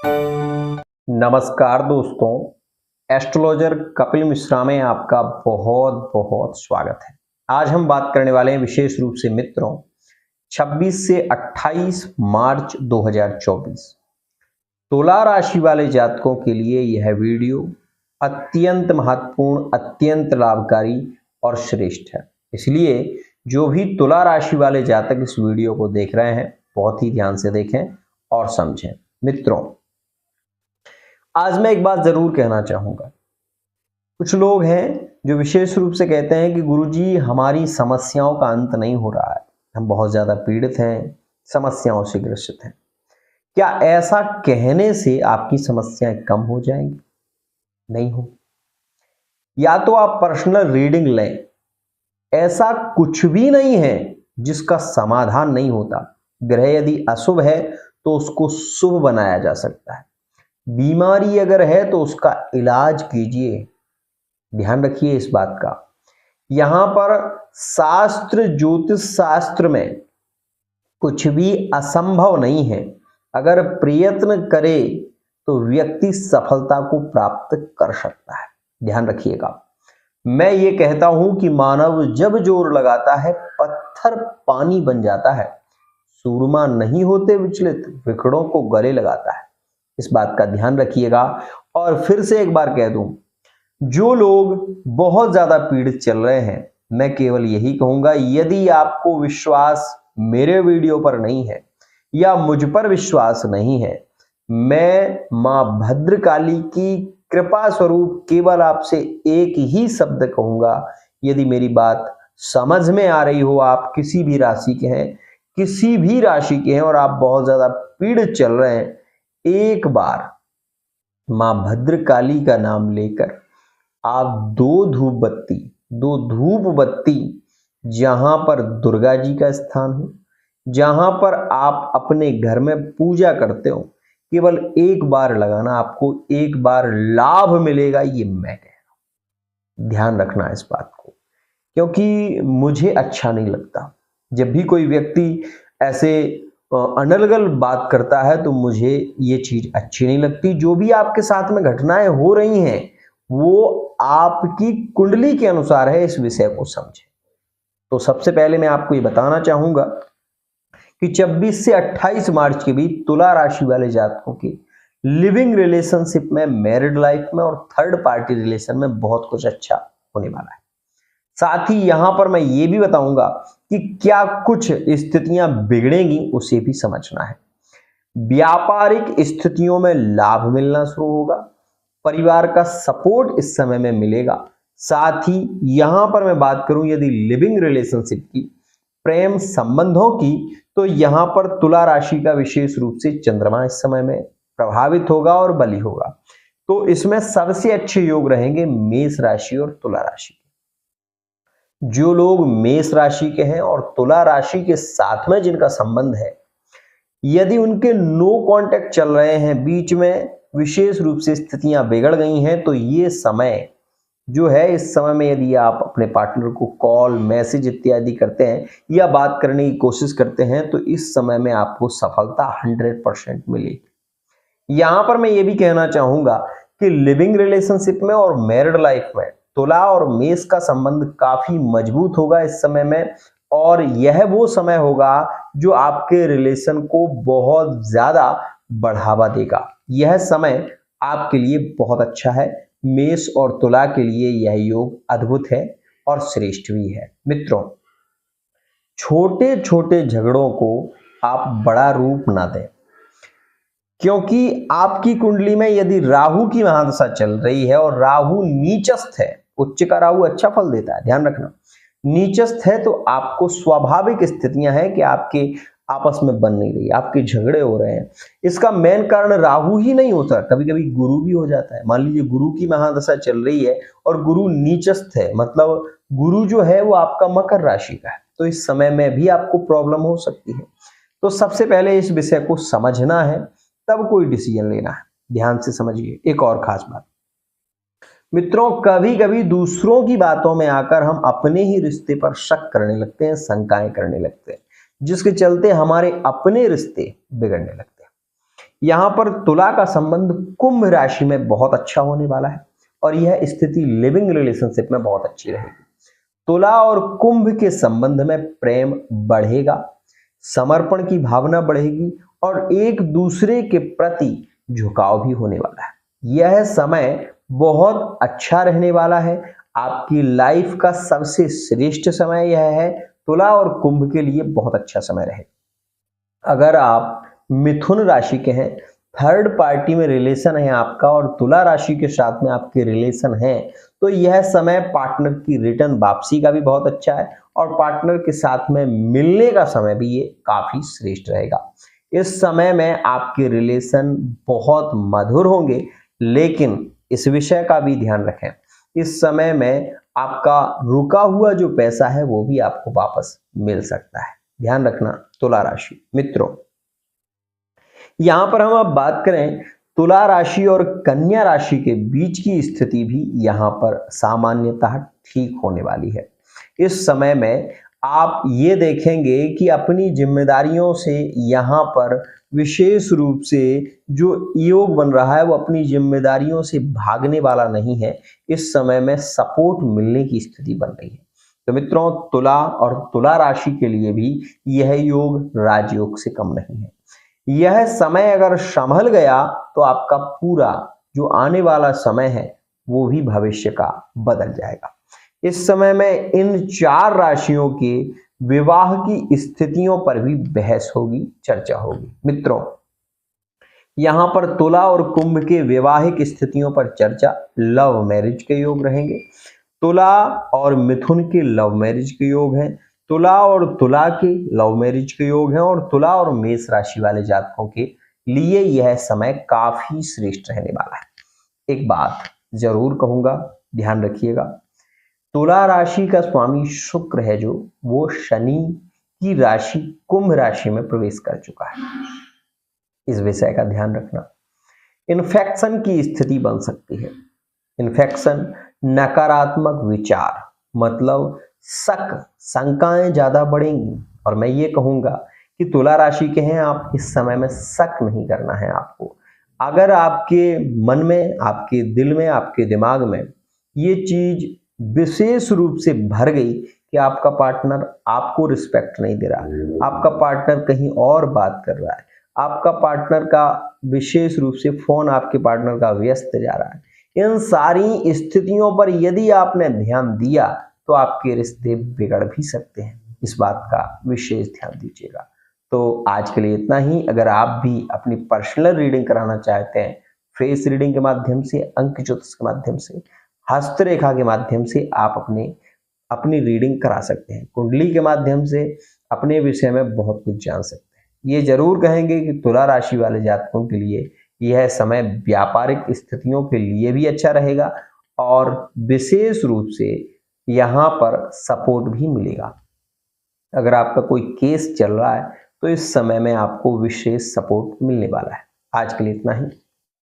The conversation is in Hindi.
नमस्कार दोस्तों, एस्ट्रोलॉजर कपिल मिश्रा में आपका बहुत बहुत स्वागत है। आज हम बात करने वाले हैं विशेष रूप से मित्रों 26 से 28 मार्च 2024 तुला राशि वाले जातकों के लिए यह वीडियो अत्यंत महत्वपूर्ण, अत्यंत लाभकारी और श्रेष्ठ है। इसलिए जो भी तुला राशि वाले जातक इस वीडियो को देख रहे हैं बहुत ही ध्यान से देखें और समझें। मित्रों, आज मैं एक बात जरूर कहना चाहूंगा। कुछ लोग हैं जो विशेष रूप से कहते हैं कि गुरुजी हमारी समस्याओं का अंत नहीं हो रहा है, हम बहुत ज्यादा पीड़ित हैं, समस्याओं से ग्रसित हैं। क्या ऐसा कहने से आपकी समस्याएं कम हो जाएंगी? नहीं हो। या तो आप पर्सनल रीडिंग लें। ऐसा कुछ भी नहीं है जिसका समाधान नहीं होता। ग्रह यदि अशुभ है तो उसको शुभ बनाया जा सकता है। बीमारी अगर है तो उसका इलाज कीजिए। ध्यान रखिए इस बात का। यहां पर शास्त्र, ज्योतिष शास्त्र में कुछ भी असंभव नहीं है। अगर प्रयत्न करे तो व्यक्ति सफलता को प्राप्त कर सकता है। ध्यान रखिएगा। मैं ये कहता हूं कि मानव जब जोर लगाता है पत्थर पानी बन जाता है। सूरमा नहीं होते विचलित, विकड़ों को गले लगाता है। इस बात का ध्यान रखिएगा। और फिर से एक बार कह दूं, जो लोग बहुत ज्यादा पीड़ित चल रहे हैं, मैं केवल यही कहूंगा, यदि आपको विश्वास मेरे वीडियो पर नहीं है या मुझ पर विश्वास नहीं है, मैं मां भद्रकाली की कृपा स्वरूप केवल आपसे एक ही शब्द कहूंगा। यदि मेरी बात समझ में आ रही हो, आप किसी भी राशि के हैं, किसी भी राशि के हैं और आप बहुत ज्यादा पीड़ित चल रहे हैं, एक बार मां भद्रकाली का नाम लेकर आप दो धूप बत्ती जहां पर दुर्गा जी का स्थान हो, जहां पर आप अपने घर में पूजा करते हो, केवल एक बार लगाना, आपको एक बार लाभ मिलेगा। ये मैं कह रहा हूं। ध्यान रखना इस बात को, क्योंकि मुझे अच्छा नहीं लगता जब भी कोई व्यक्ति ऐसे अनर्गल बात करता है, तो मुझे ये चीज अच्छी नहीं लगती। जो भी आपके साथ में घटनाएं हो रही हैं वो आपकी कुंडली के अनुसार है, इस विषय को समझें। तो सबसे पहले मैं आपको ये बताना चाहूंगा कि 26 से 28 मार्च के बीच तुला राशि वाले जातकों की लिविंग रिलेशनशिप में, मैरिड लाइफ में और थर्ड पार्टी रिलेशन में बहुत कुछ अच्छा होने वाला है। साथ ही यहां पर मैं ये भी बताऊंगा कि क्या कुछ स्थितियां बिगड़ेंगी, उसे भी समझना है। व्यापारिक स्थितियों में लाभ मिलना शुरू होगा। परिवार का सपोर्ट इस समय में मिलेगा। साथ ही यहां पर मैं बात करूं यदि लिविंग रिलेशनशिप की, प्रेम संबंधों की, तो यहां पर तुला राशि का विशेष रूप से चंद्रमा इस समय में प्रभावित होगा और बली होगा। तो इसमें सबसे अच्छे योग रहेंगे मेष राशि और तुला राशि। जो लोग मेष राशि के हैं और तुला राशि के साथ में जिनका संबंध है, यदि उनके नो कांटेक्ट चल रहे हैं, बीच में विशेष रूप से स्थितियां बिगड़ गई हैं, तो ये समय जो है, इस समय में यदि आप अपने पार्टनर को कॉल, मैसेज इत्यादि करते हैं या बात करने की कोशिश करते हैं, तो इस समय में आपको सफलता 100% मिलेगी। यहां पर मैं ये भी कहना चाहूंगा कि लिविंग रिलेशनशिप में और मैरिड लाइफ में तुला और मेष का संबंध काफी मजबूत होगा इस समय में, और यह वो समय होगा जो आपके रिलेशन को बहुत ज्यादा बढ़ावा देगा। यह समय आपके लिए बहुत अच्छा है। मेष और तुला के लिए यह योग अद्भुत है और श्रेष्ठ भी है। मित्रों, छोटे छोटे झगड़ों को आप बड़ा रूप ना दें, क्योंकि आपकी कुंडली में यदि राहु की महादशा चल रही है और राहु नीचस्थ है, उच्च का राहु अच्छा फल देता है, ध्यान रखना, नीचस्थ है, तो आपको स्वाभाविक स्थितियां हैं कि आपके आपस में बन नहीं रही, आपके झगड़े हो रहे हैं। इसका मेन कारण राहु ही नहीं होता, कभी कभी गुरु भी हो जाता है। मान लीजिए गुरु की महादशा चल रही है और गुरु नीचस्थ है, मतलब गुरु जो है वो आपका मकर राशि का है, तो इस समय में भी आपको प्रॉब्लम हो सकती है। तो सबसे पहले इस विषय को समझना है, तब कोई डिसीजन लेना है। ध्यान से समझिए। एक और खास बात मित्रों, कभी कभी दूसरों की बातों में आकर हम अपने ही रिश्ते पर शक करने लगते हैं, शंकाएं करने लगते हैं, जिसके चलते हमारे अपने रिश्ते बिगड़ने लगते हैं। यहां पर तुला का संबंध कुंभ राशि में बहुत अच्छा होने वाला है और यह स्थिति लिविंग रिलेशनशिप में बहुत अच्छी रहेगी। तुला और कुंभ के संबंध में प्रेम बढ़ेगा, समर्पण की भावना बढ़ेगी और एक दूसरे के प्रति झुकाव भी होने वाला है। यह समय बहुत अच्छा रहने वाला है, आपकी लाइफ का सबसे श्रेष्ठ समय यह है। तुला और कुंभ के लिए बहुत अच्छा समय रहेगा। अगर आप मिथुन राशि के हैं, थर्ड पार्टी में रिलेशन है आपका और तुला राशि के साथ में आपके रिलेशन है, तो यह समय पार्टनर की रिटर्न वापसी का भी बहुत अच्छा है और पार्टनर के साथ में मिलने का समय भी ये काफी श्रेष्ठ रहेगा। इस समय में आपके रिलेशन बहुत मधुर होंगे, लेकिन इस विषय का भी ध्यान रखें, इस समय में आपका रुका हुआ जो पैसा है वो भी आपको वापस मिल सकता है। ध्यान रखना तुला राशि मित्रों। यहां पर हम अब बात करें तुला राशि और कन्या राशि के बीच की स्थिति भी यहां पर सामान्यतः ठीक होने वाली है। इस समय में आप ये देखेंगे कि अपनी जिम्मेदारियों से यहां पर विशेष रूप से जो योग बन रहा है वो अपनी जिम्मेदारियों से भागने वाला नहीं है। इस समय में सपोर्ट मिलने की स्थिति बन रही है। तो मित्रों, तुला और तुला राशि के लिए भी यह योग राजयोग से कम नहीं है। यह समय अगर संभल गया तो आपका पूरा जो आने वाला समय है वो भी भविष्य का बदल जाएगा। इस समय में इन 4 राशियों के विवाह की स्थितियों पर भी बहस होगी, चर्चा होगी। मित्रों, यहां पर तुला और कुंभ के वैवाहिक स्थितियों पर चर्चा, लव मैरिज के योग रहेंगे। तुला और मिथुन के लव मैरिज के योग हैं, तुला और तुला के लव मैरिज के योग हैं और तुला और मेष राशि वाले जातकों के लिए यह समय काफी श्रेष्ठ रहने वाला है। एक बात जरूर कहूंगा, ध्यान रखिएगा, तुला राशि का स्वामी शुक्र है जो वो शनि की राशि कुंभ राशि में प्रवेश कर चुका है। इस विषय का ध्यान रखना। इन्फेक्शन की स्थिति बन सकती है। इन्फेक्शन, नकारात्मक विचार, मतलब शक, शंकाएं ज्यादा बढ़ेंगी। और मैं ये कहूंगा कि तुला राशि के हैं आप, इस समय में शक नहीं करना है आपको। अगर आपके मन में, आपके दिल में, आपके दिमाग में ये चीज विशेष रूप से भर गई कि आपका पार्टनर आपको रिस्पेक्ट नहीं दे रहा, आपका पार्टनर कहीं और बात कर रहा है, आपका पार्टनर का विशेष रूप से फोन आपके पार्टनर का व्यस्त जा रहा है, इन सारी स्थितियों पर यदि आपने ध्यान दिया तो आपके रिश्ते बिगड़ भी सकते हैं। इस बात का विशेष ध्यान दीजिएगा। तो आज के लिए इतना ही। अगर आप भी अपनी पर्सनल रीडिंग कराना चाहते हैं, फेस रीडिंग के माध्यम से, अंक ज्योतिष के माध्यम से, हस्तरेखा के माध्यम से आप अपनी रीडिंग करा सकते हैं। कुंडली के माध्यम से अपने विषय में बहुत कुछ जान सकते हैं। ये जरूर कहेंगे कि तुला राशि वाले जातकों के लिए यह समय व्यापारिक स्थितियों के लिए भी अच्छा रहेगा और विशेष रूप से यहाँ पर सपोर्ट भी मिलेगा। अगर आपका कोई केस चल रहा है तो इस समय में आपको विशेष सपोर्ट मिलने वाला है। आज के लिए इतना ही।